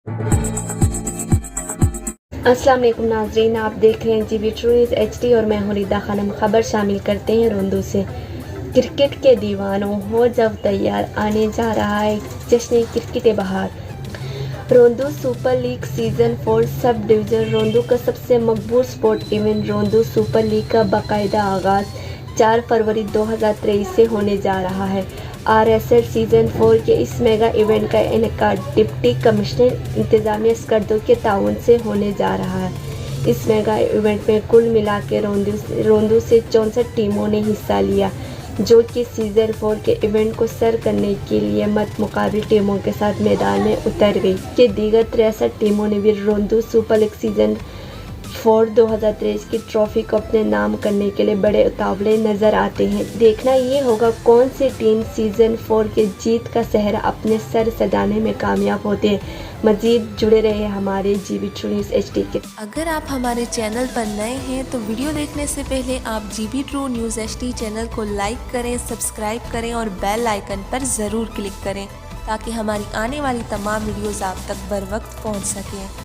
अस्सलाम वालेकुम नाज़रीन, आप देख रहे हैं जीबी ट्रू न्यूज़ HD और मैं हूं रिदा खानम। खबर शामिल करते हैं रोंदू से। क्रिकेट के दीवानों हो जब तैयार, आने जा रहा है जश्न क्रिकेट बहार। रोंदू super league season 4 sub division रोंदू का सबसे मकबूल स्पोर्ट इवेंट रोंदू सुपर लीग का बाकायदा आगाज़ 4 फरवरी 2023 से होने जा रहा है। RSL सीजन 4 के इस मेगा इवेंट का इनेकाद डिप्टी कमिश्नर इंतजामिया स्कर्दो के ताउन से होने जा रहा है। इस मेगा इवेंट में कुल मिला के रोंदू से 64 टीमों ने हिस्सा लिया, जो कि सीजन 4 के इवेंट को सर करने के लिए मत मुकाबली टीमों के साथ मैदान में उतर गई। कि दीगर 63 टीमों ने भी रोंदू सुपर लीग सीजन 4 2023 की ट्रॉफी को अपने नाम करने के लिए बड़े उतावले नजर आते हैं। देखना ये होगा कौन सी टीम सीजन 4 के जीत का सेहरा अपने सर सजाने में कामयाब होते हैं। मजीद जुड़े रहे हमारे जीबी ट्रू न्यूज़ HD के। अगर आप हमारे चैनल पर नए हैं तो वीडियो देखने से पहले आप GB true news HD channel को लाइक करें, सब्सक्राइब करें और बेल आइकन पर ज़रूर क्लिक करें ताकि हमारी आने वाली तमाम वीडियोज़ आप तक बर वक्त पहुँच सकें।